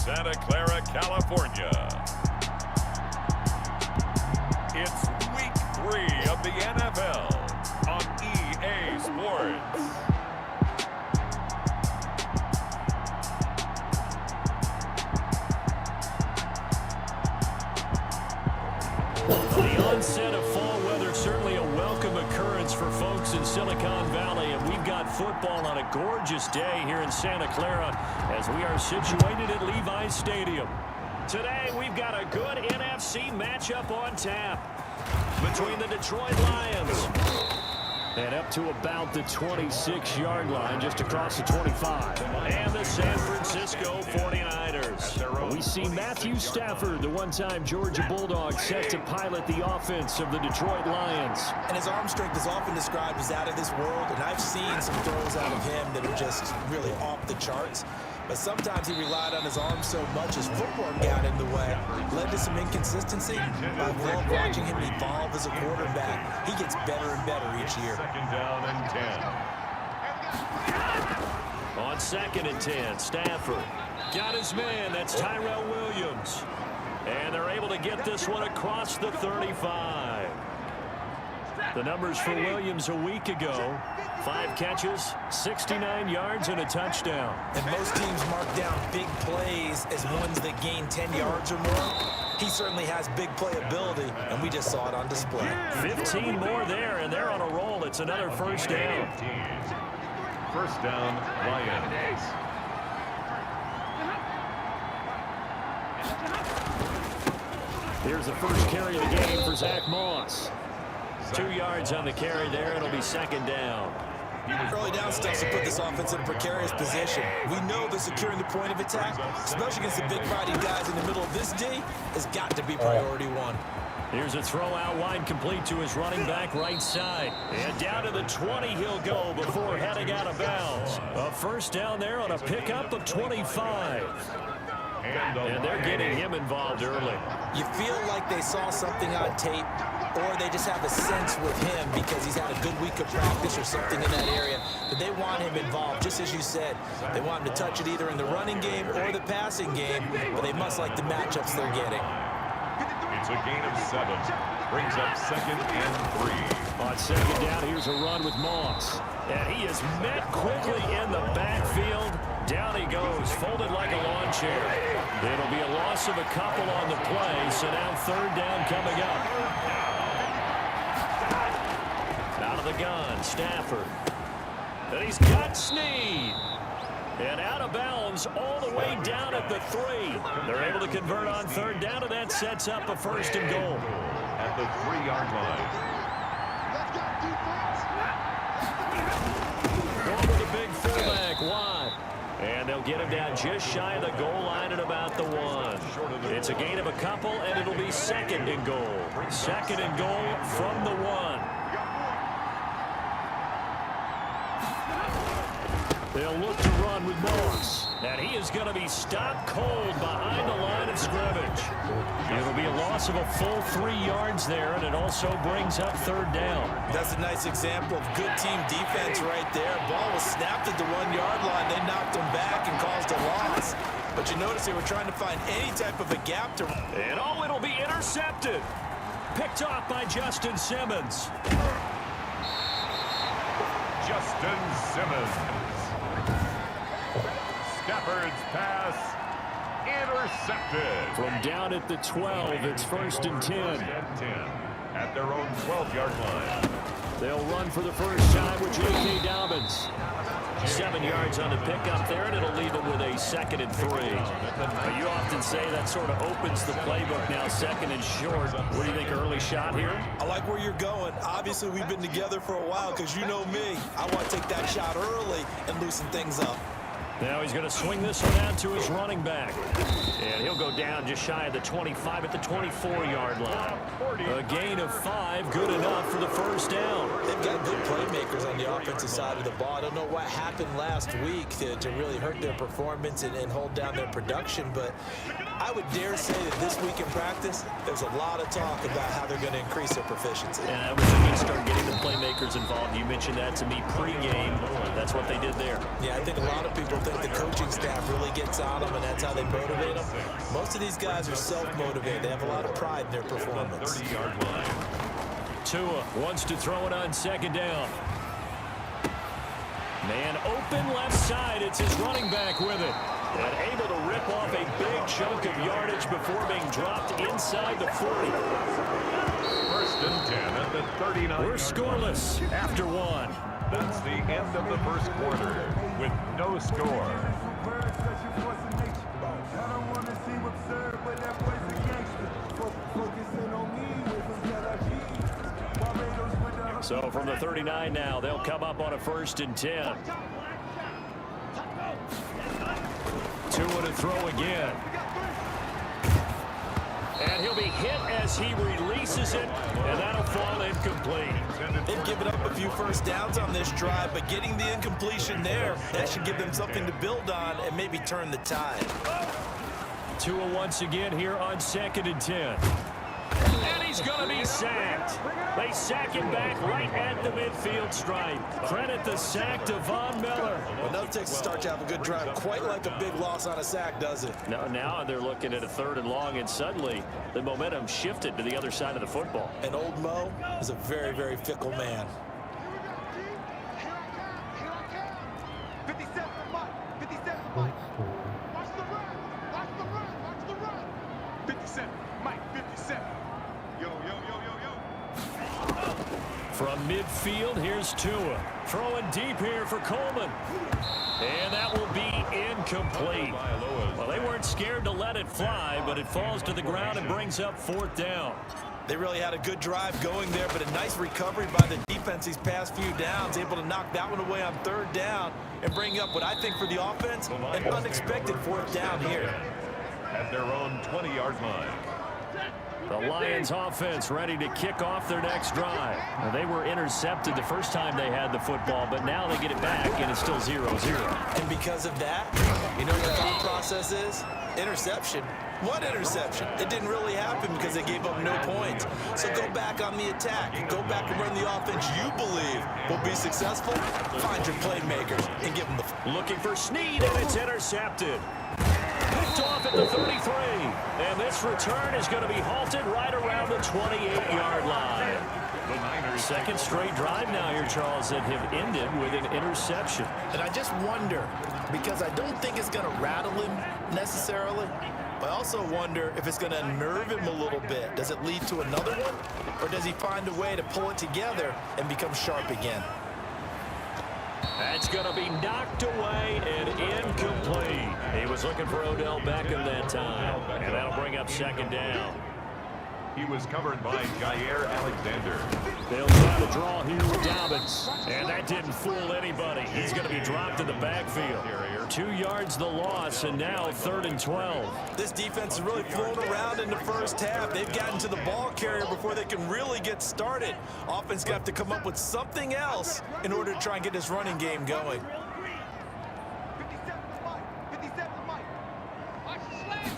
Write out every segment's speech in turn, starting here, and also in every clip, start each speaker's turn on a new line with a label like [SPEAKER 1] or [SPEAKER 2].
[SPEAKER 1] Santa Clara, California. It's week 3 of the NFL on EA Sports.
[SPEAKER 2] The onset of fall weather, certainly a welcome occurrence for folks in Silicon Valley, and we've got football on a gorgeous day here in Santa Clara as we are situated at Levi's Stadium. Today, we've got a good NFC matchup on tap between the Detroit Lions and up to about the 26-yard line, just across the 25. And the San Francisco 49ers. We see Matthew Stafford, the one-time Georgia Bulldog, set to pilot the offense of the Detroit Lions.
[SPEAKER 3] And his arm strength is often described as out of this world, and I've seen some throws out of him that are just really off the charts. But sometimes he relied on his arm so much his footwork got in the way, led to some inconsistency. I love watching him evolve as a quarterback. He gets better and better each year.
[SPEAKER 1] Second down and 10.
[SPEAKER 2] On 2nd and 10, Stafford got his man. That's Tyrell Williams. And they're able to get this one across the 35. The numbers for Williams a week ago: 5 catches, 69 yards, and a touchdown.
[SPEAKER 3] And most teams mark down big plays as ones that gain 10 yards or more. He certainly has big playability, and we just saw it on display.
[SPEAKER 2] 15 more there, and they're on a roll. It's another first down.
[SPEAKER 1] First down, Lions.
[SPEAKER 2] Here's the first carry of the game for Zach Moss. 2 yards on the carry there. It'll be second down.
[SPEAKER 3] Early down steps to put this offense in a precarious position. We know that securing the point of attack, especially against the big fighting guys in the middle of this D, has got to be priority one.
[SPEAKER 2] Here's a throw out wide, complete to his running back right side. And down to the 20 he'll go before heading out of bounds. A first down there on a pickup of 25. And they're getting him involved early.
[SPEAKER 3] You feel like they saw something on tape, or they just have a sense with him because he's had a good week of practice or something in that area. But they want him involved, just as you said. They want him to touch it either in the running game or the passing game, but they must like the matchups they're getting.
[SPEAKER 1] It's a gain of 7. Brings up 2nd and 3.
[SPEAKER 2] On 2nd down, here's a run with Moss. And he is met quickly in the backfield. Down he goes, folded like a lawn chair. It'll be a loss of a couple on the play, so now 3rd down coming up. Out of the gun, Stafford. And he's got Snead. And out of bounds all the way down at the 3. They're able to convert on 3rd down, and that sets up a 1st and goal.
[SPEAKER 1] At the 3-yard line.
[SPEAKER 2] Going with the big fullback wide. And they'll get him down just shy of the goal line at about the 1. It's a gain of a couple, and it'll be 2nd and goal. 2nd and goal from the 1. They'll look to run with Moss. And he is going to be stopped cold behind the line of scrimmage. It'll be a loss of a full 3 yards there, and it also brings up 3rd down.
[SPEAKER 3] That's a nice example of good team defense right there. Ball was snapped at the 1-yard line. They knocked him back and caused a loss. But you notice they were trying to find any type of a gap to...
[SPEAKER 2] And oh, it'll be intercepted. Picked off by Justin Simmons.
[SPEAKER 1] Justin Simmons. Stafford's pass intercepted.
[SPEAKER 2] From down at the 12, it's 1st and 10.
[SPEAKER 1] At their own 12-yard line.
[SPEAKER 2] They'll run for the first time with J.K. Dobbins. 7 yards on the pickup there, and it'll leave them with a 2nd and 3. You often say that sort of opens the playbook now, 2nd and short. What do you think, early shot here?
[SPEAKER 3] I like where you're going. Obviously, we've been together for a while because you know me. I want to take that shot early and loosen things up.
[SPEAKER 2] Now he's going to swing this one out to his running back. And he'll go down just shy of the 25 at the 24-yard line. A gain of 5, good enough for the first down.
[SPEAKER 3] They've got good playmakers on the offensive side of the ball. I don't know what happened last week to really hurt their performance and hold down their production, but I would dare say that this week in practice, there's a lot of talk about how they're going to increase their proficiency.
[SPEAKER 2] And I wish they could start getting the playmakers involved. You mentioned that to me pregame. That's what they did there.
[SPEAKER 3] Yeah, I think a lot of people think the coaching staff really gets on them, and that's how they motivate them. Most of these guys are self-motivated. They have a lot of pride in their performance.
[SPEAKER 1] 30-yard line.
[SPEAKER 2] Tua wants to throw it on second down. Man open left side. It's his running back with it. And able to rip off a big chunk of yardage before being dropped inside the 40.
[SPEAKER 1] First and 10 at the 39.
[SPEAKER 2] We're scoreless after one.
[SPEAKER 1] That's the end of the first quarter with no score.
[SPEAKER 2] So from the 39 now, they'll come up on a first and 10. Tua to throw again. And he'll be hit as he releases it, and that'll fall incomplete.
[SPEAKER 3] They've given up a few first downs on this drive, but getting the incompletion there, that should give them something to build on and maybe turn the tide.
[SPEAKER 2] Tua once again here on second and 10. And he's going to be sacked. They sack him back right at the midfield stripe. Credit the sack to Von Miller.
[SPEAKER 3] Well, nothing takes a start to have a good drive, quite like a big loss on a sack, does it?
[SPEAKER 2] Now they're looking at a third and long, and suddenly the momentum shifted to the other side of the football.
[SPEAKER 3] And old Mo is a very, very fickle man.
[SPEAKER 4] 57 Mike. 57 Mike. Watch the run. Watch the run. Watch the run. 57 Mike. 57. Yo, yo, yo, yo, yo.
[SPEAKER 2] From midfield, here's Tua. Throwing deep here for Coleman. And that will be incomplete. Well, they weren't scared to let it fly, but it falls to the ground and brings up fourth down.
[SPEAKER 3] They really had a good drive going there, but a nice recovery by the defense these past few downs, able to knock that one away on third down and bring up what I think for the offense, an unexpected fourth down here.
[SPEAKER 1] At their own 20-yard line.
[SPEAKER 2] The Lions offense ready to kick off their next drive. Well, they were intercepted the first time they had the football, but now they get it back, and it's still 0-0.
[SPEAKER 3] And because of that, you know what the thought process is? Interception. What interception? It didn't really happen because they gave up no points. So go back on the attack. Go back and run the offense you believe will be successful. Find your playmakers and give them the...
[SPEAKER 2] Looking for Snead, and it's intercepted. Picked off at the 33. And this return is going to be halted right around the 28-yard line.
[SPEAKER 1] The Niners.
[SPEAKER 2] Second straight drive now here, Charles, that have ended with an interception.
[SPEAKER 3] And I just wonder, because I don't think it's going to rattle him necessarily, but I also wonder if it's going to unnerve him a little bit. Does it lead to another one? Or does he find a way to pull it together and become sharp again?
[SPEAKER 2] That's going to be knocked away and incomplete. He was looking for Odell Beckham that time. And that'll bring up second down.
[SPEAKER 1] He was covered by Jair Alexander.
[SPEAKER 2] They'll try to draw here with Dobbins. And that didn't fool anybody. He's going to be dropped in the backfield. 2 yards the loss, and now 3rd and 12.
[SPEAKER 3] This defense is really flown around in the first half. They've gotten to the ball carrier before they can really get started. Offense got to come up with something else in order to try and get this running game going.
[SPEAKER 4] 57 Mike. 57 Mike. Watch the slant.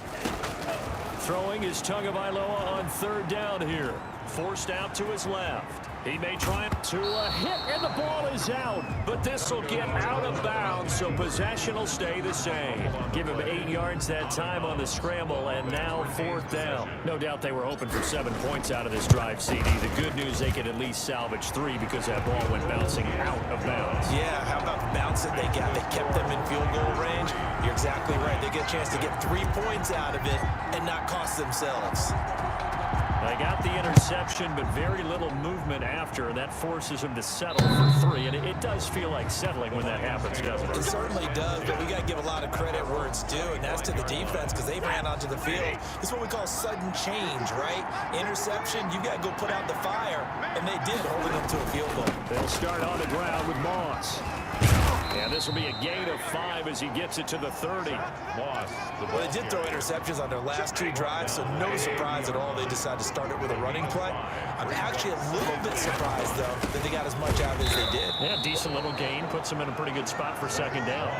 [SPEAKER 2] Throwing is Tagovailoa on 3rd down here. Forced out to his left. He may try to a hit, and the ball is out. But this will get out of bounds, so possession will stay the same. Give him 8 yards that time on the scramble, and now 4th down. No doubt they were hoping for 7 points out of this drive, CD. The good news, they could at least salvage 3 because that ball went bouncing out of bounds.
[SPEAKER 3] Yeah, how about the bounce that they got? They kept them in field goal range. You're exactly right. They get a chance to get 3 points out of it and not cost themselves.
[SPEAKER 2] They got the interception, but very little movement after, and that forces him to settle for 3. And it does feel like settling when that happens, doesn't it?
[SPEAKER 3] It certainly does, but we got to give a lot of credit where it's due, and that's to the defense because they ran onto the field. This is what we call sudden change, right? Interception, you got to go put out the fire, and they did, holding them to a field goal.
[SPEAKER 2] They'll start on the ground with Moss. And this will be a gain of 5 as he gets it to the 30.
[SPEAKER 1] Loss.
[SPEAKER 3] Well, they did throw interceptions on their last 2 drives, so no surprise at all they decided to start it with a running play. I'm actually a little bit surprised, though, that they got as much out as they did.
[SPEAKER 2] Yeah, decent little gain. Puts them in a pretty good spot for second down.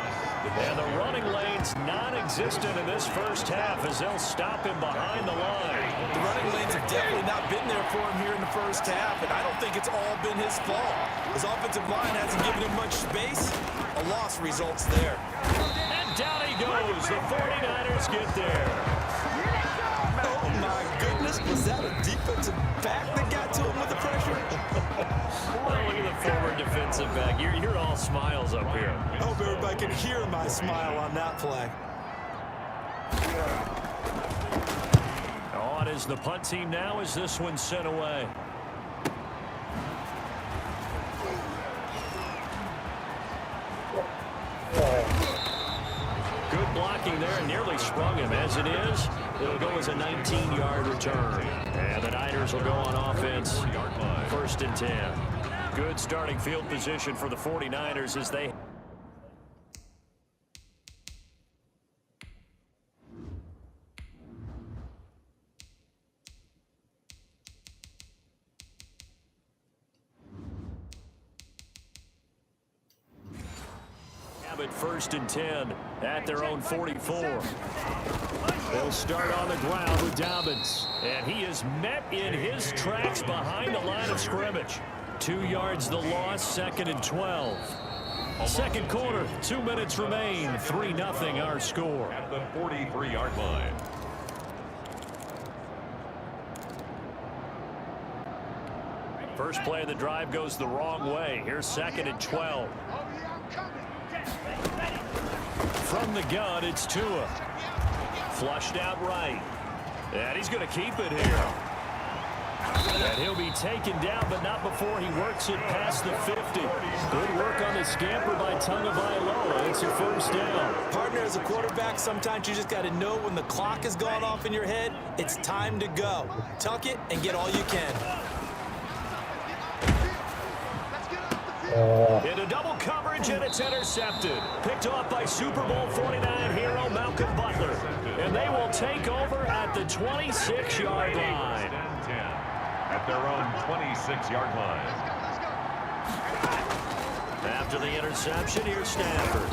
[SPEAKER 2] And the running lane's non-existent in this first half as they'll stop him behind the line.
[SPEAKER 3] The running lanes have definitely not been there for him here in the first half, and I don't think it's all been his fault. His offensive line hasn't given him much space. A loss results there.
[SPEAKER 2] And down he goes. The 49ers get there.
[SPEAKER 3] Oh, my goodness. Was that a defensive back that got to him with the pressure?
[SPEAKER 2] Well, look at the forward defensive back. You're all smiles up here.
[SPEAKER 3] I hope everybody can hear my smile on that play.
[SPEAKER 2] On is the punt team now as this one's sent away. Good blocking there and nearly sprung him. As it is, it'll go as a 19-yard return. And the Niners will go on offense. 1st and 10. Good starting field position for the 49ers as they... At 1st and 10 at their own 44. They'll start on the ground with Dobbins. And he is met in his tracks behind the line of scrimmage. 2 yards the loss, 2nd and 12. Second quarter, 2 minutes remain. 3-0 our score.
[SPEAKER 1] At the 43-yard line.
[SPEAKER 2] First play of the drive goes the wrong way. Here's 2nd and 12. From the gun, it's Tua. Flushed out right. And he's going to keep it here. And he'll be taken down, but not before he works it past the 50. Good work on the scamper by Tagovailoa. It's a 1st down.
[SPEAKER 3] Partner, as a quarterback, sometimes you just got to know when the clock has gone off in your head, it's time to go. Tuck it and get all you can.
[SPEAKER 2] Into double coverage, and it's intercepted. Picked off by Super Bowl 49 hero Malcolm Butler. And they will take over at the 26-yard line.
[SPEAKER 1] At their own 26-yard line.
[SPEAKER 2] After the interception, here's Stafford.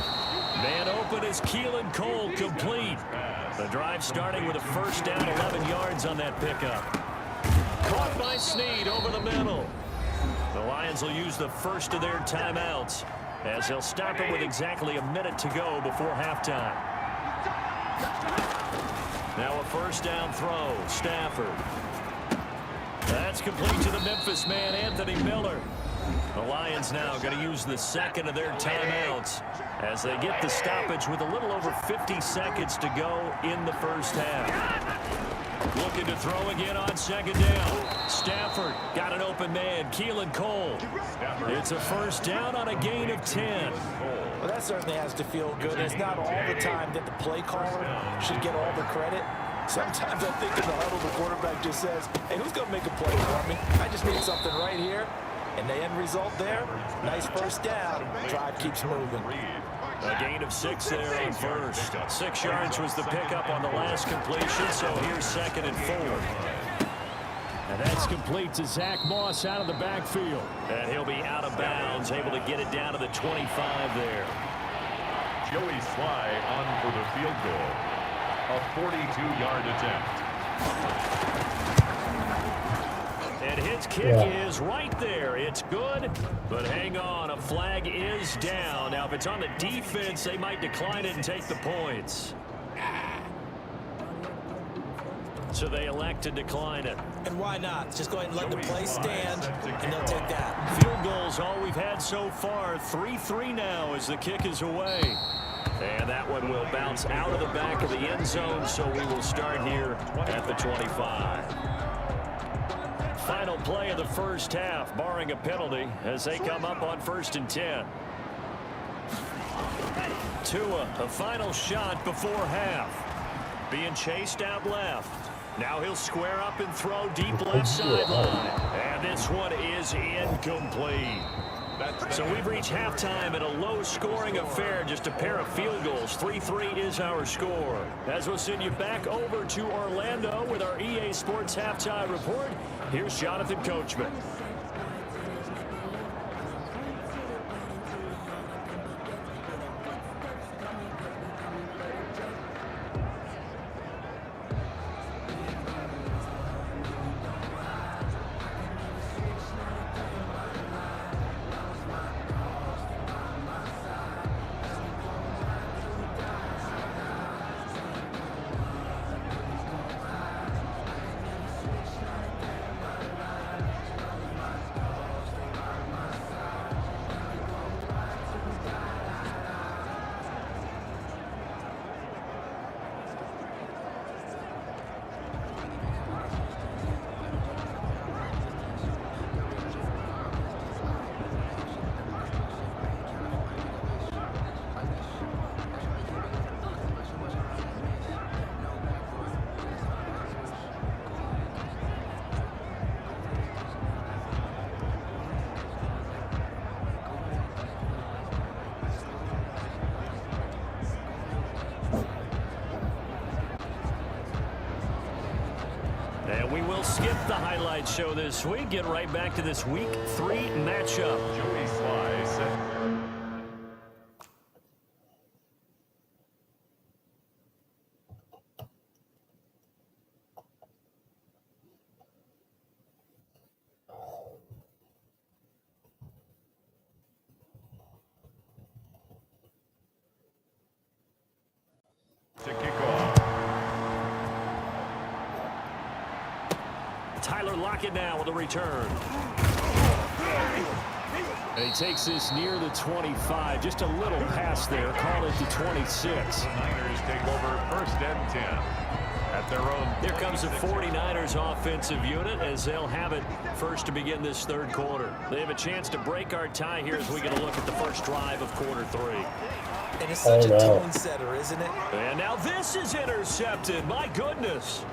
[SPEAKER 2] Man open is Keelan Cole, complete. The drive starting with a 1st down, 11 yards on that pickup. Caught by Snead over the middle. The Lions will use the first of their timeouts as they'll stop it with exactly a minute to go before halftime. Now a 1st down throw. Stafford. That's complete to the Memphis man, Anthony Miller. The Lions now going to use the 2nd of their timeouts as they get the stoppage with a little over 50 seconds to go in the first half. Looking to throw again on 2nd down. Stafford got an open man. Keelan Cole. It's a 1st down on a gain of 10.
[SPEAKER 3] Well, that certainly has to feel good. It's not all the time that the play caller should get all the credit. Sometimes I think in the huddle, the quarterback just says, hey, who's going to make a play for me? I just need something right here. And the end result there, nice 1st down. Drive keeps moving.
[SPEAKER 2] A gain of 6 there on 1st. 6 yards was the pickup on the last completion, so here's 2nd and 4. And that's complete to Zach Moss out of the backfield. And he'll be out of bounds, able to get it down to the 25 there.
[SPEAKER 1] Joey Sly on for the field goal. A 42-yard attempt.
[SPEAKER 2] And his kick is right there. It's good, but hang on. A flag is down. Now, if it's on the defense, they might decline it and take the points. So they elect to decline it.
[SPEAKER 3] And why not? Just go ahead and let the play stand, and they'll take that.
[SPEAKER 2] Field goals, all we've had so far. 3-3 now as the kick is away. And that one will bounce out of the back of the end zone, so we will start here at the 25. Final play of the first half, barring a penalty, as they come up on 1st and 10. Tua, a final shot before half. Being chased out left. Now he'll square up and throw deep left sideline. And this one is incomplete. So we've reached halftime in a low-scoring affair, just a pair of field goals. 3-3 is our score. As we'll send you back over to Orlando with our EA Sports Halftime Report, here's Jonathan Coachman. And we will skip the highlight show this week. Get right back to this Week 3 matchup.
[SPEAKER 1] Joey Sly set. To kick off.
[SPEAKER 2] Tyler Lockett now with a return. And he takes this near the 25. Just a little pass there. Call it the 26.
[SPEAKER 1] The Niners take over 1st and 10 at their own.
[SPEAKER 2] Here comes the 49ers offensive unit as they'll have it first to begin this third quarter. They have a chance to break our tie here as we get a look at the first drive of quarter 3.
[SPEAKER 3] And it's such a tone setter, isn't it?
[SPEAKER 2] And now this is intercepted. My goodness.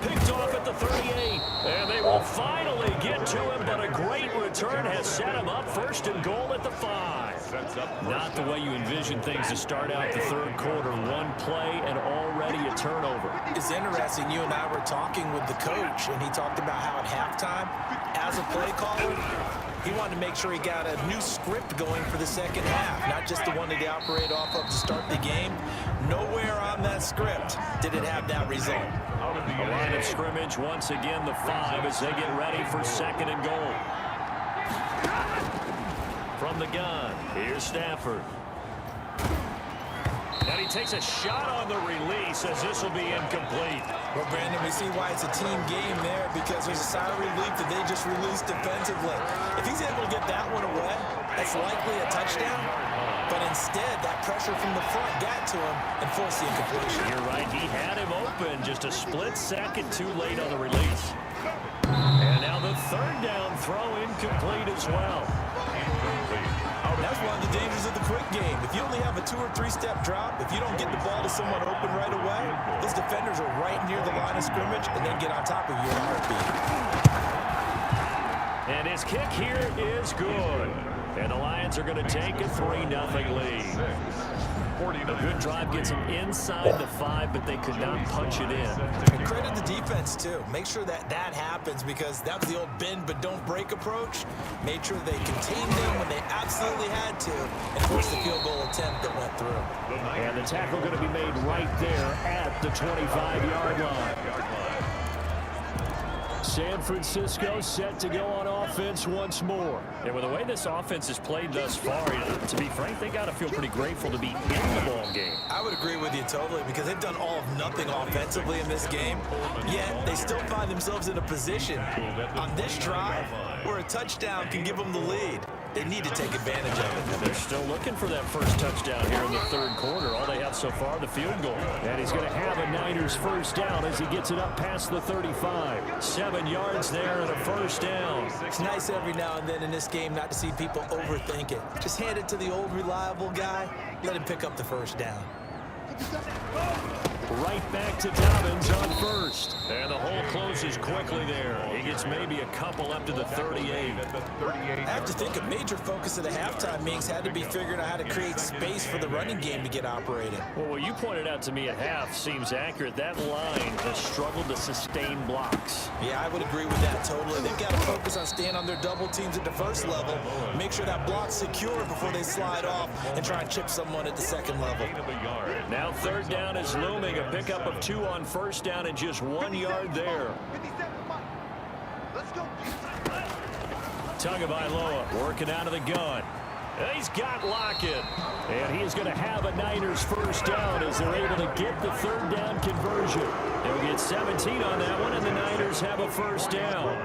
[SPEAKER 2] Picked off at the 38. And they will finally get to him, but a great return has set him up 1st and goal at the 5. Not the way you envision things to start out the third quarter. One play and already a turnover.
[SPEAKER 3] It's interesting. You and I were talking with the coach, and he talked about how at halftime, as a play caller, he wanted to make sure he got a new script going for the second half, not just the one that they operate off of to start the game. Nowhere on that script did it have that result.
[SPEAKER 2] A line of scrimmage once again, the 5 as they get ready for 2nd and goal. From the gun, here's Stafford. And he takes a shot on the release as this will be incomplete.
[SPEAKER 3] Well, Brandon, we see why it's a team game there because there's a sigh of relief that they just released defensively. If he's able to get that one away, that's likely a touchdown. But instead, that pressure from the front got to him and forced the incompletion.
[SPEAKER 2] You're right. He had him open just a split second too late on the release. And now the 3rd down throw incomplete as well.
[SPEAKER 3] That's one of the dangers of the quick game. If you only have a 2- or 3-step drop, if you don't get the ball to someone open right away, those defenders are right near the line of scrimmage and then get on top of you in a heartbeat.
[SPEAKER 2] And his kick here is good. And the Lions are going to take a 3-0 lead. A good drive gets them inside the 5, but they could not punch it in.
[SPEAKER 3] And credit the defense, too. Make sure that that happens because that was the old bend but don't break approach. Made sure they contained them when they absolutely had to and forced the field goal attempt that went through.
[SPEAKER 2] And the tackle going to be made right there at the 25-yard line. San Francisco set to go on offense once more. And with the way this offense has played thus far, to be frank, they got to feel pretty grateful to be in the ball game.
[SPEAKER 3] I would agree with you totally because they've done all of nothing offensively in this game, yet they still find themselves in a position on this drive where a touchdown can give them the lead. They need to take advantage of it.
[SPEAKER 2] They're still looking for that first touchdown here in the third quarter. All they have so far, the field goal. And he's going to have a Niners first down as he gets it up past the 35. 7 yards there and a first down.
[SPEAKER 3] It's nice every now and then in this game not to see people overthink it. Just hand it to the old reliable guy. Let him pick up the first down.
[SPEAKER 2] Right back to Dobbins on first. And the hole closes quickly there. He gets maybe a couple up to the 38.
[SPEAKER 3] I have to think a major focus of the halftime meetings had to be figuring out how to create space for the running game to get operating.
[SPEAKER 2] Well, what you pointed out to me at half seems accurate. That line has struggled to sustain blocks.
[SPEAKER 3] Yeah, I would agree with that totally. They've got to focus on staying on their double teams at the first level, make sure that block's secure before they slide off and try and chip someone at the second level.
[SPEAKER 2] Now third down is looming. A pickup of 2 on first down and just 1 yard there. Tagovailoa working out of the gun. He's got Lockett. And he is going to have a Niners first down as they're able to get the third down conversion. They'll get 17 on that one, and the Niners have a first down.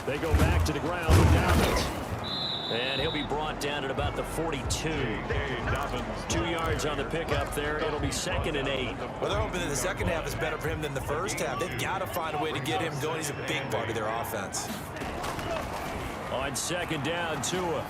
[SPEAKER 2] They go back to the ground with Dobbins. And he'll be brought down at about the 42. 2 yards on the pickup there. It'll be 2nd and 8.
[SPEAKER 3] Well, they're hoping that the second half is better for him than the first half. They've got to find a way to get him going. He's a big part of their offense.
[SPEAKER 2] On second down, Tua.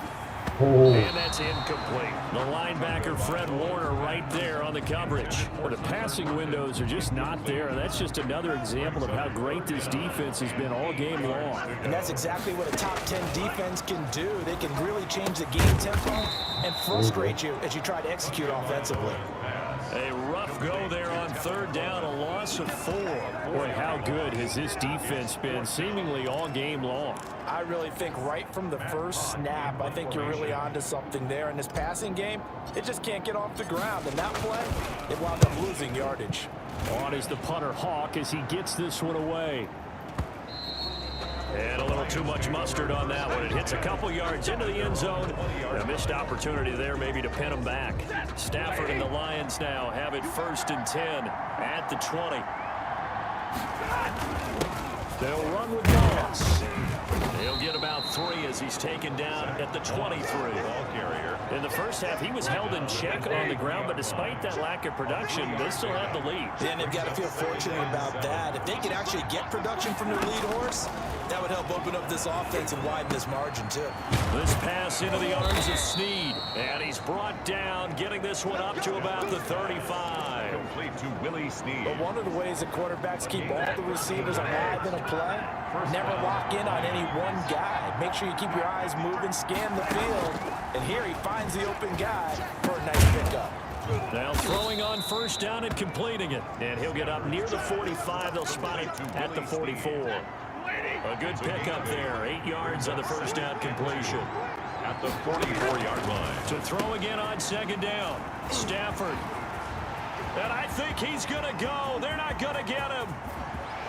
[SPEAKER 2] And that's incomplete. The linebacker, Fred Warner, right there on the coverage. Where the passing windows are just not there. And that's just another example of how great this defense has been all game long.
[SPEAKER 3] And that's exactly what a top 10 defense can do. They can really change the game tempo and frustrate you as you try to execute offensively.
[SPEAKER 2] A rough go there on third down, a loss of 4. Boy, how good has this defense been seemingly all game long?
[SPEAKER 3] I really think right from the first snap, I think you're really onto something there. In this passing game, it just can't get off the ground. And that play, it wound up losing yardage.
[SPEAKER 2] On is the punter Hawk as he gets this one away. And a little too much mustard on that one. It hits a couple yards into the end zone. A missed opportunity there maybe to pin him back. Stafford and the Lions now have it 1st and 10 at the 20. They'll run with Moss. He'll get about 3 as he's taken down at the 23. In the first half, he was held in check on the ground, but despite that lack of production, they still have the lead.
[SPEAKER 3] And they've got to feel fortunate about that. If they could actually get production from their lead horse, that would help open up this offense and widen this margin, too.
[SPEAKER 2] This pass into the arms of Snead, and he's brought down, getting this one up to about the 35.
[SPEAKER 1] Complete to Willie Snead.
[SPEAKER 3] But one of the ways that quarterbacks keep all the receivers alive in a play, never lock in on any one guy. Make sure you keep your eyes moving, scan the field, and here he finds the open guy for a nice pickup.
[SPEAKER 2] Now throwing on first down and completing it, and he'll get up near the 45. They'll spot it at the 44. A good pickup there, 8 yards on the first down completion.
[SPEAKER 1] At the 44-yard line.
[SPEAKER 2] To throw again on second down, Stafford. And I think he's going to go. They're not going to get him.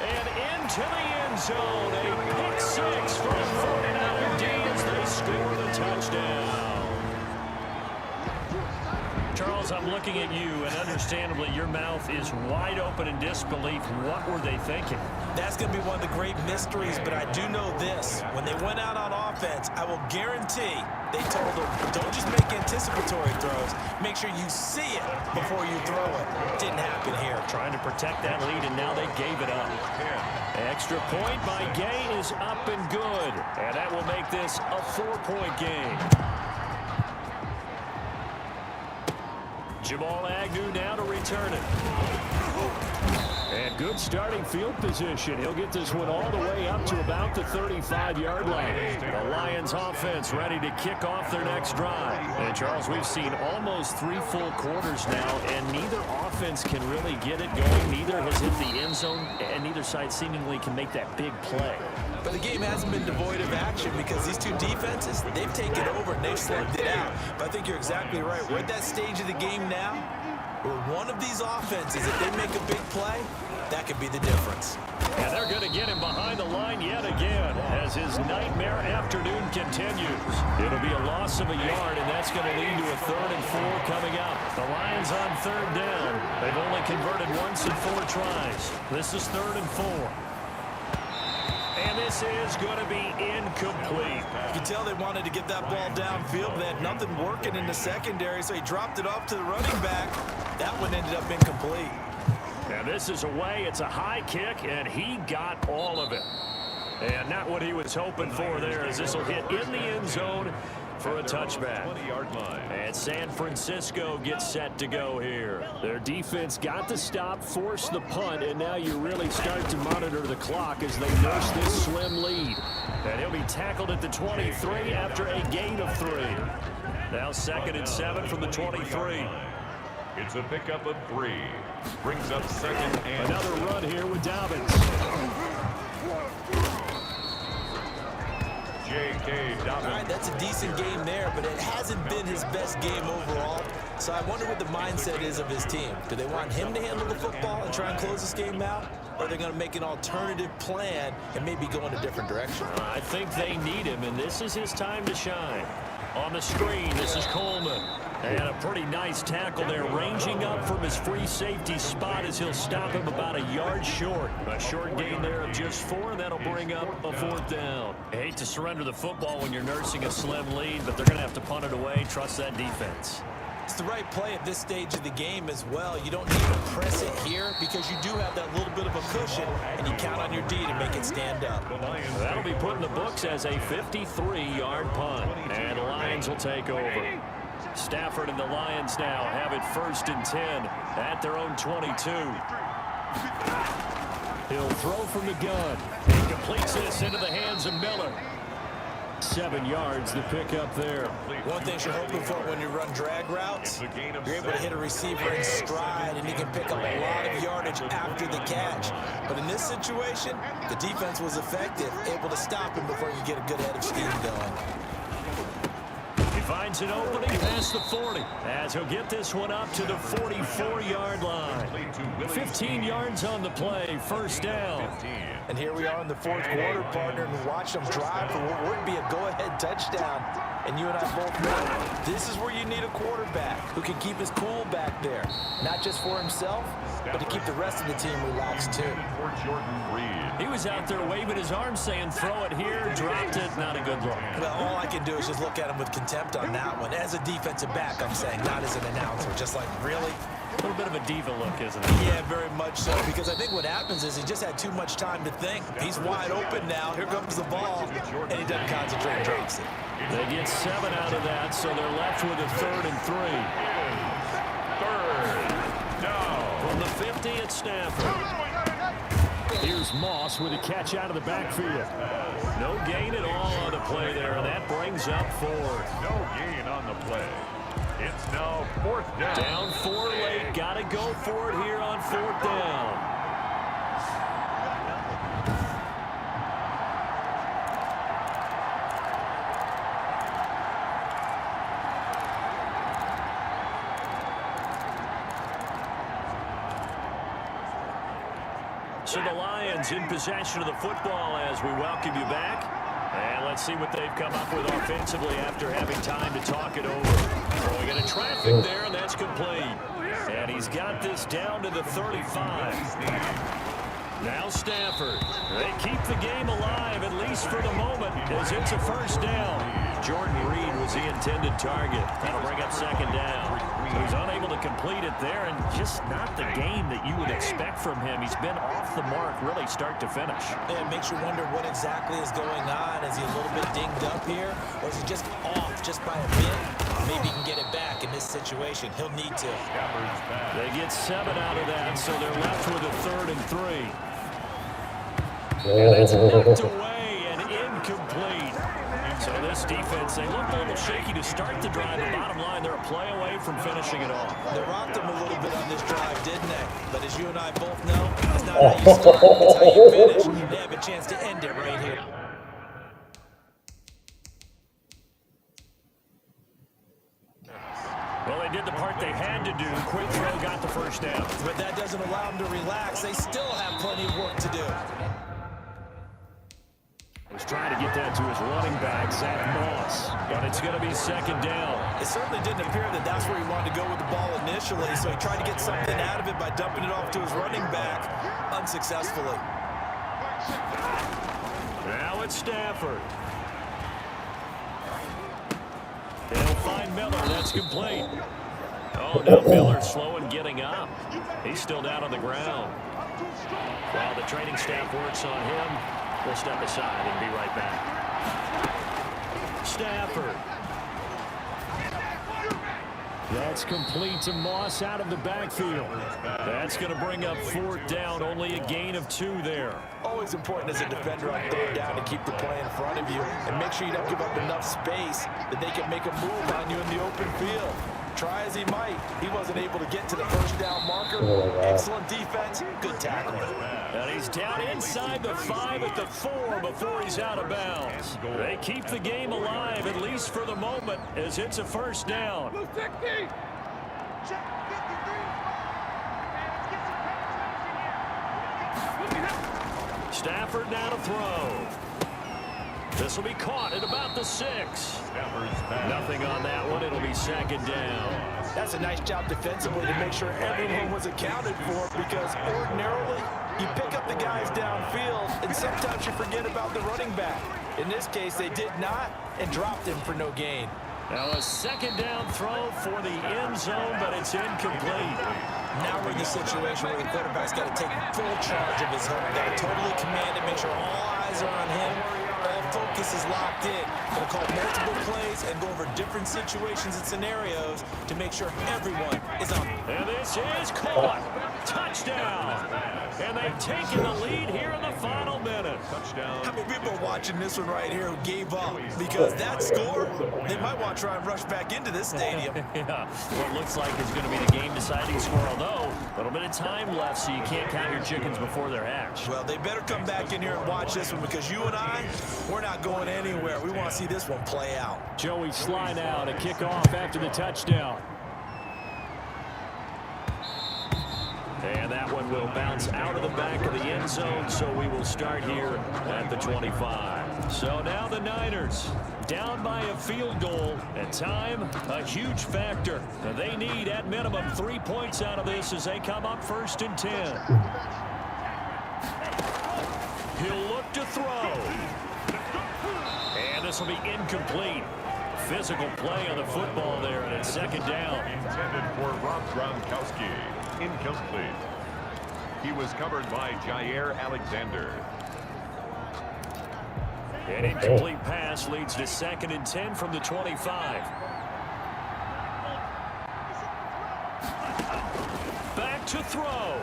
[SPEAKER 2] And into the end zone, a pick 6 from 49er D as they score the touchdown. Charles, I'm looking at you, and understandably, your mouth is wide open in disbelief. What were they thinking?
[SPEAKER 3] That's going to be one of the great mysteries, but I do know this. When they went out on offense, I will guarantee they told them, don't just make anticipatory throws. Make sure you see it before you throw it. Didn't happen here.
[SPEAKER 2] Trying to protect that lead, and now they gave it up. Extra point by Gay is up and good, and that will make this a 4-point game. Jamal Agnew now to return it. And good starting field position. He'll get this one all the way up to about the 35-yard line. The Lions offense ready to kick off their next drive. And Charles, we've seen almost 3 full quarters now, and neither offense can really get it going. Neither has hit the end zone, and neither side seemingly can make that big play.
[SPEAKER 3] But the game hasn't been devoid of action because these two defenses, they've taken over and they've slugged it out. But I think you're exactly right. We're at that stage of the game now where one of these offenses, if they make a big play, that could be the difference.
[SPEAKER 2] And they're going to get him behind the line yet again as his nightmare afternoon continues. It'll be a loss of a yard, and that's going to lead to a 3rd and 4 coming up. The Lions on 3rd down. They've only converted once in 4 tries. This is 3rd and 4. And this is going to be incomplete.
[SPEAKER 3] You can tell they wanted to get that ball downfield. They had nothing working in the secondary, so he dropped it off to the running back. That one ended up incomplete.
[SPEAKER 2] And this is away. It's a high kick, and he got all of it. And not what he was hoping for there, as this will hit in the end zone for a touchback.
[SPEAKER 1] 20-yard line.
[SPEAKER 2] And San Francisco gets set to go here. Their defense got the stop, forced the punt, and now you really start to monitor the clock as they nurse this slim lead. And he'll be tackled at the 23 after a gain of 3. Now 2nd and 7 from the 23.
[SPEAKER 1] It's a pickup of 3. Brings up 2nd and
[SPEAKER 2] another run here with Dobbins.
[SPEAKER 1] J.K. Dobbins.
[SPEAKER 3] All right, that's a decent game there, but it hasn't been his best game overall. So I wonder what the mindset is of his team. Do they want him to handle the football and try and close this game out? Or are they going to make an alternative plan and maybe go in a different direction?
[SPEAKER 2] I think they need him, and this is his time to shine. On the screen, this is Coleman. And a pretty nice tackle there, ranging up from his free safety spot as he'll stop him about a yard short. A short gain there of just 4, and that'll bring up a 4th down. I hate to surrender the football when you're nursing a slim lead, but they're going to have to punt it away. Trust that defense.
[SPEAKER 3] It's the right play at this stage of the game as well. You don't need to press it here because you do have that little bit of a cushion, and you count on your D to make it stand up.
[SPEAKER 2] That'll be put in the books as a 53-yard punt, and the Lions will take over. Stafford and the Lions now have it 1st and 10 at their own 22. He'll throw from the gun. He completes this into the hands of Miller. 7 yards the pick up there.
[SPEAKER 3] One thing you're hoping for when you run drag routes, you're able to hit a receiver in stride and he can pick up a lot of yardage after the catch. But in this situation, the defense was effective, able to stop him before you get a good head of steam going.
[SPEAKER 2] He finds an opening past the 40 as he'll get this one up to the 44-yard line. 15 yards on the play, 1st down.
[SPEAKER 3] And here we are in the 4th quarter, partner, and watch them drive for what would be a go-ahead touchdown. And you and I both know this is where you need a quarterback who can keep his cool back there, not just for himself, but to keep the rest of the team relaxed too.
[SPEAKER 2] He was out there waving his arms saying, throw it here, dropped it, not a good look.
[SPEAKER 3] Well, all I can do is just look at him with contempt on that one. As a defensive back, I'm saying, not as an announcer. Just like, really?
[SPEAKER 2] A little bit of a diva look, isn't it?
[SPEAKER 3] Yeah, very much so, because I think what happens is he just had too much time to think. He's wide open now. Here comes the ball, and he doesn't concentrate and drops it.
[SPEAKER 2] They get 7 out of that, so they're left with a 3rd and 3.
[SPEAKER 1] 3rd down.
[SPEAKER 2] From the 50 at Stafford. Here's Moss with a catch out of the backfield. No gain at all on the play there, and that brings up 4.
[SPEAKER 1] No gain on the play. It's now 4th down.
[SPEAKER 2] Down 4 late. Got to go for it here on 4th down. So the Lions in possession of the football as we welcome you back. And let's see what they've come up with offensively after having time to talk it over. Throwing into traffic there, and that's complete. And he's got this down to the 35. Now Stafford. They keep the game alive, at least for the moment, as it's a 1st down. Jordan Reed was the intended target. That'll bring up 2nd down. So he's unable to complete it there, and just not the game that you would expect from him. He's been off the mark really start to finish.
[SPEAKER 3] And it makes you wonder what exactly is going on. Is he a little bit dinged up here, or is he just off just by a bit? Maybe he can get it back in this situation. He'll need to.
[SPEAKER 2] They get 7 out of that, so they're left with a 3rd and 3. And that's knocked away and incomplete. So this defense, they looked a little shaky to start the drive. The bottom line, they're a play away from finishing it off.
[SPEAKER 3] They rocked him a little bit on this drive, didn't they? But as you and I both know, it's not how you start, it's how you finish. They have a chance to end it right here.
[SPEAKER 2] Well, they did the part they had to do. Quick throw got the 1st down.
[SPEAKER 3] But that doesn't allow them to relax. They still have plenty of work to do.
[SPEAKER 2] He's trying to get that to his running back, Zach Moss. But it's going to be 2nd down.
[SPEAKER 3] It certainly didn't appear that that's where he wanted to go with the ball initially, so he tried to get something out of it by dumping it off to his running back unsuccessfully.
[SPEAKER 2] Now it's Stafford. They'll find Miller. That's complete. Oh, no, Miller slow in getting up. He's still down on the ground. While the training staff works on him, we'll step aside and be right back. Stafford That's complete to Moss out of the backfield. That's going to bring up 4th down, only a gain of 2 there.
[SPEAKER 3] Always important as a defender on 3rd down to keep the play in front of you and make sure you don't give up enough space that they can make a move on you in the open field. Try as he might, he wasn't able to get to the 1st down marker. Excellent defense, good tackling.
[SPEAKER 2] And he's down inside the 5 at the 4 before he's out of bounds. They keep the game alive, at least for the moment, as it's a 1st down. Stafford now to throw. This will be caught at about the 6. Nothing on that one. It'll be 2nd down.
[SPEAKER 3] That's a nice job defensively to make sure everyone was accounted for, because ordinarily you pick up the guys downfield and sometimes you forget about the running back. In this case, they did not and dropped him for no gain.
[SPEAKER 2] Now a 2nd down throw for the end zone, but it's incomplete.
[SPEAKER 3] Now we're in the situation where the quarterback's got to take full charge of his home. Got to totally command it, make sure all eyes are on him. All focus is locked in. Going to call multiple plays and go over different situations and scenarios to make sure everyone is on.
[SPEAKER 2] And this is caught. Touchdown. And they've taken the lead here in the final minute.
[SPEAKER 3] Touchdown. How many people are watching this one right here who gave up? Because that score, they might want to try and rush back into this stadium.
[SPEAKER 2] Yeah, what looks like is going to be the game-deciding score, although a little bit of time left, so you can't count your chickens before they're hatched.
[SPEAKER 3] Well, they better come back in here and watch this one, because you and I, we're not going anywhere. We want to see this one play out.
[SPEAKER 2] Joey Sly now to kick off after the touchdown. And that one will bounce out of the back of the end zone, so we will start here at the 25. So now the Niners down by a field goal, and time a huge factor. They need at minimum 3 points out of this as they come up 1st and 10. He'll look to throw. And this will be incomplete. Physical play on the football there, and it's 2nd down.
[SPEAKER 1] Intended for Rudzinski. Incomplete. He was covered by Jair Alexander.
[SPEAKER 2] An incomplete pass leads to 2nd and 10 from the 25. Back to throw.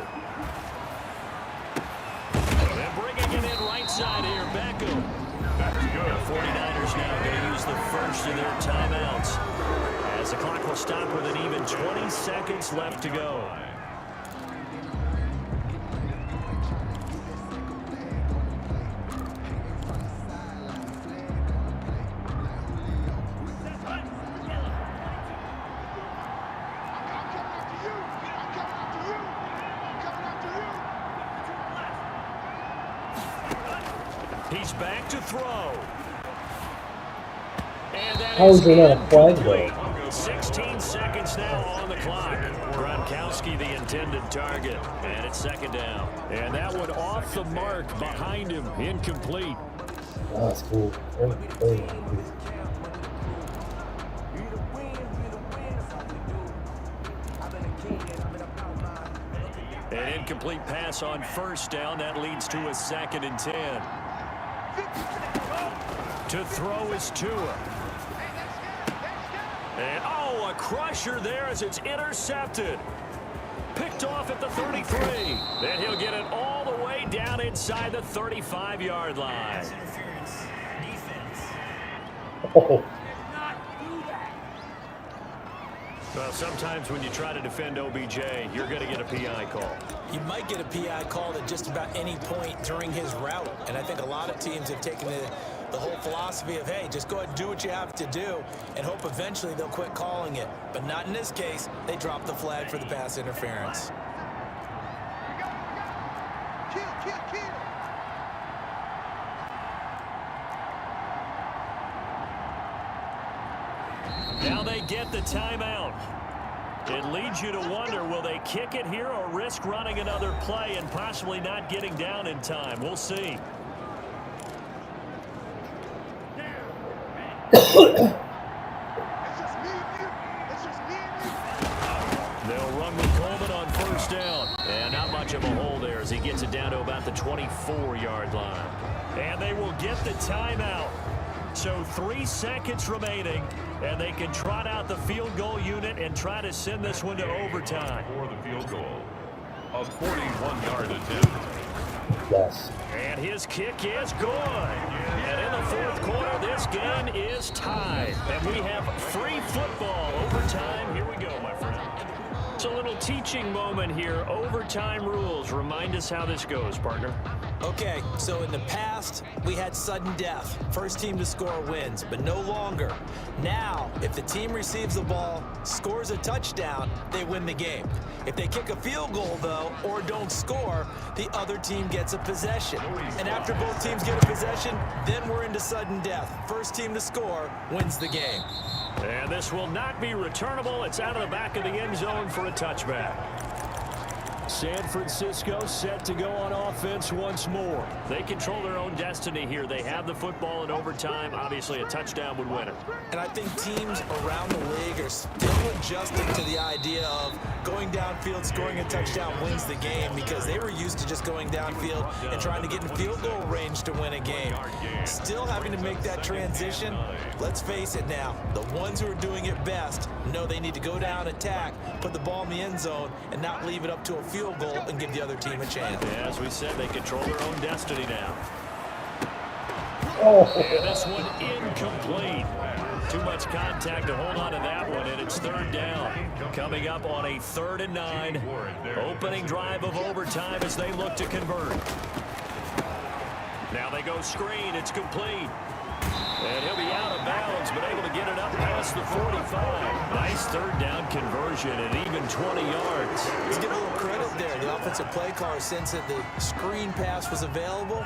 [SPEAKER 2] And bringing it in right side here, Beckham.
[SPEAKER 1] That's good.
[SPEAKER 2] The 49ers now going to use the first of their timeouts, as the clock will stop with an even 20 seconds left to go. He's back to throw. And that is incomplete. 16 seconds now on the clock. Gronkowski the intended target. And it's 2nd down. And that one off the mark behind him. Incomplete.
[SPEAKER 5] That's cool.
[SPEAKER 2] An incomplete pass on 1st down. That leads to a 2nd and 10. To throw is Tua. And, a crusher there as it's intercepted. Picked off at the 33. Then he'll get it all the way down inside the 35-yard line.
[SPEAKER 5] Oh.
[SPEAKER 2] Well, sometimes when you try to defend OBJ, you're going to get a PI call.
[SPEAKER 3] You might get a PI call at just about any point during his route. And I think a lot of teams have taken the whole philosophy of, hey, just go ahead and do what you have to do and hope eventually they'll quit calling it. But not in this case. They dropped the flag for the pass interference.
[SPEAKER 2] Now they get the timeout. It leads you to wonder, will they kick it here or risk running another play and possibly not getting down in time? We'll see. They'll run with Coleman on 1st down. And not much of a hole there as he gets it down to about the 24-yard line. And they will get the timeout. So 3 seconds remaining, and they can trot out the field goal unit and try to send this one to overtime.
[SPEAKER 1] For the field goal, a 41-yard attempt.
[SPEAKER 5] Yes.
[SPEAKER 2] And his kick is good. And in the fourth quarter, this game is tied. And we have free football overtime. Here we go, my friend. It's a little teaching moment here. Overtime rules. Remind us how this goes, partner.
[SPEAKER 3] Okay, so in the past, we had sudden death. First team to score wins, but no longer. Now, if the team receives the ball, scores a touchdown, they win the game. If they kick a field goal, though, or don't score, the other team gets a possession. And after both teams get a possession, then we're into sudden death. First team to score wins the game.
[SPEAKER 2] And this will not be returnable. It's out of the back of the end zone for a touchback. San Francisco set to go on offense once more. They control their own destiny here. They have the football in overtime. Obviously, a touchdown would win it.
[SPEAKER 3] And I think teams around the league are still adjusting to the idea of going downfield, scoring a touchdown wins the game, because they were used to just going downfield and trying to get in field goal range to win a game. Still having to make that transition. Let's face it now, the ones who are doing it best know they need to go down, attack, put the ball in the end zone, and not leave it up to a field goal and give the other team a chance.
[SPEAKER 2] Yeah, as we said, they control their own destiny now.
[SPEAKER 5] Oh.
[SPEAKER 2] And this one incomplete. Too much contact to hold on to that one, and it's third down. Coming up on a 3rd and 9. Opening drive of overtime as they look to convert. Now they go screen. It's complete. And he'll be out of bounds, but able to get it up past the 45. Nice third down conversion and even 20 yards.
[SPEAKER 3] Let's give a little credit there. The offensive play caller, since that the screen pass was available,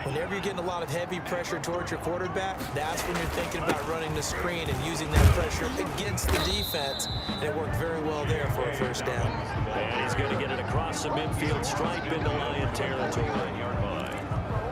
[SPEAKER 3] whenever you're getting a lot of heavy pressure towards your quarterback, that's when you're thinking about running the screen and using that pressure against the defense. And it worked very well there for a first down.
[SPEAKER 2] And he's going to get it across the midfield stripe into Lion territory.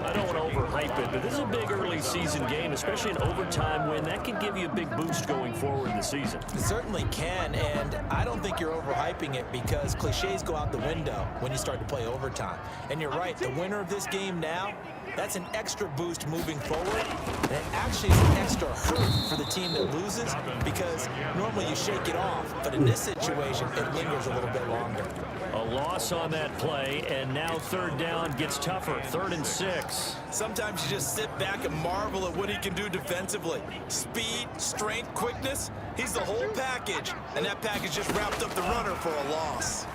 [SPEAKER 2] I don't want to overhype it, but this is a big early season game, especially an overtime win. That can give you a big boost going forward in the season.
[SPEAKER 3] It certainly can, and I don't think you're overhyping it, because cliches go out the window when you start to play overtime. And you're right, the winner of this game now, that's an extra boost moving forward, and it actually is an extra hurt for the team that loses, because normally you shake it off, but in this situation, it lingers a little bit longer.
[SPEAKER 2] A loss on that play, and now third down gets tougher. 3rd and 6.
[SPEAKER 3] Sometimes you just sit back and marvel at what he can do defensively. Speed, strength, quickness, he's the whole package, and that package just wrapped up the runner for a loss.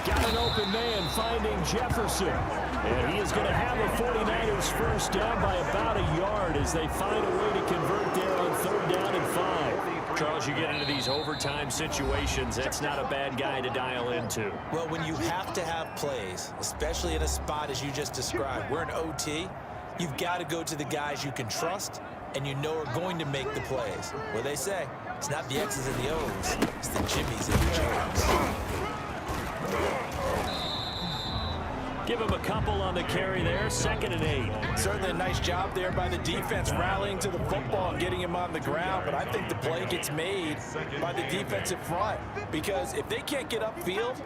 [SPEAKER 2] Got an open man finding Jefferson. And he is going to have a 49ers first down by about a yard as they find a way to convert there on 3rd down and 5. Charles, you get into these overtime situations, that's not a bad guy to dial into.
[SPEAKER 3] Well, when you have to have plays, especially in a spot as you just described, we're in OT, you've got to go to the guys you can trust and you know are going to make the plays. What they say, it's not the X's and the O's, it's the Jimmys and the Jones.
[SPEAKER 2] Give him a couple on the carry there. 2nd and 8.
[SPEAKER 3] Certainly a nice job there by the defense, rallying to the football and getting him on the ground. But I think the play gets made by the defensive front, because if they can't get upfield,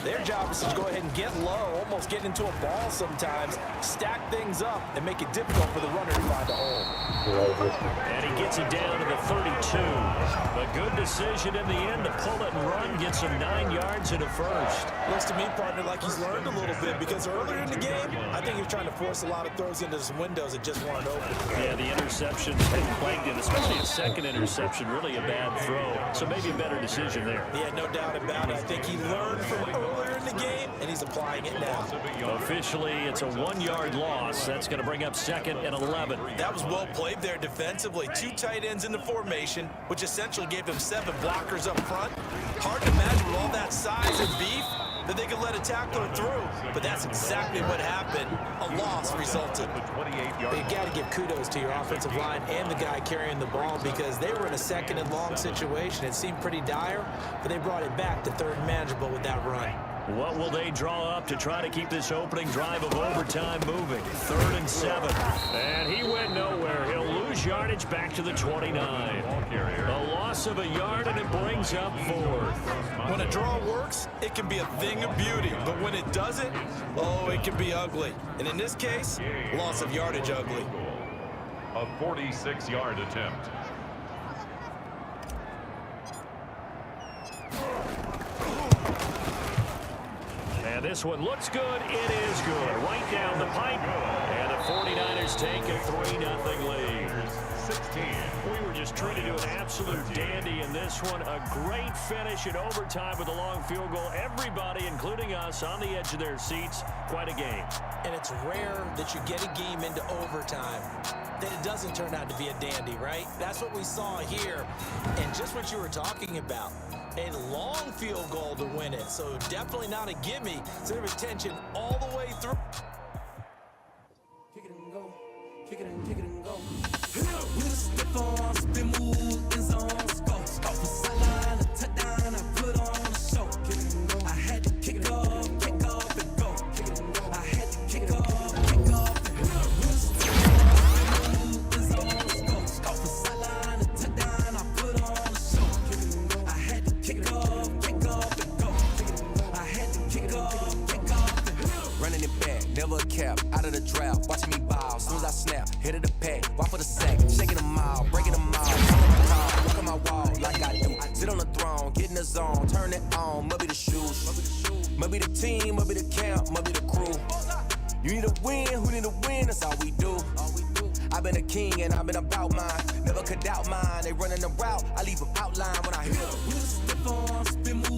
[SPEAKER 3] their job is to go ahead and get low, almost get into a ball sometimes, stack things up, and make it difficult for the runner to find a hole.
[SPEAKER 2] And he gets it down to the 32. A good decision in the end to pull it and run, gets him 9 yards and a first.
[SPEAKER 3] Looks to me, partner, like he's learned a little bit, because earlier in the game, I think he was trying to force a lot of throws into some windows that just weren't open.
[SPEAKER 2] Yeah, the interceptions had plagued him, especially a second interception, really a bad throw. So maybe a better decision there.
[SPEAKER 3] Yeah, no doubt about it. I think he learned from earlier in the game, and he's applying it now.
[SPEAKER 2] Officially, it's a 1-yard loss. That's going to bring up 2nd and 11.
[SPEAKER 3] That was well played there defensively. 2 tight ends in the formation, which essentially gave them 7 blockers up front. Hard to imagine with all that size and beef that they could let a tackler through, but that's exactly what happened. A loss resulted. But you got to give kudos to your offensive line and the guy carrying the ball, because they were in a 2nd and long situation. It seemed pretty dire, but they brought it back to 3rd and manageable with that run.
[SPEAKER 2] What will they draw up to try to keep this opening drive of overtime moving? 3rd and 7. And he went nowhere. He'll lose yardage back to the 29. A loss of a yard, and it brings up 4th.
[SPEAKER 3] When a draw works, it can be a thing of beauty. But when it doesn't, oh, it can be ugly. And in this case, loss of yardage ugly.
[SPEAKER 1] A A 46-yard attempt.
[SPEAKER 2] And this one looks good. It is good. Right down the pipe. And the 49ers take a 3-0 lead.
[SPEAKER 1] 16.
[SPEAKER 2] We were just treated to an absolute dandy in this one. A great finish in overtime with a long field goal. Everybody, including us, on the edge of their seats. Quite a game.
[SPEAKER 3] And it's rare that you get a game into overtime that it doesn't turn out to be a dandy, right? That's what we saw here. And just what you were talking about. A long field goal to win it. So definitely not a gimme. So there was tension all the way through.
[SPEAKER 6] Kick it and go. Kick it and go. With a stiff on, spin move, in zones, go. Off the sideline, a touchdown, I put on a show. Kick it and go. I had to kick off and go. Kick it and go. I had to kick off and go. With a stiff on, spin move, in zones, go. Off the sideline, a touchdown, I put on a show. Kick it and go. I had to kick off and go. Kick it and go. I had to kick off and go. Running it back, never a cap, out of the draft, watching me ball. Soon as I snap, hit of the pack, walk for the sack, shaking them out, breaking them out. Look at my wall like I do. Sit on the throne, get in the zone, turn it on, must be the shoes, must be the team, must be the camp, must be the crew. You need a win, who need a win, that's all we do. I've been a king and I've been about mine, never could doubt mine. They running the route, I leave them outline when I hit them.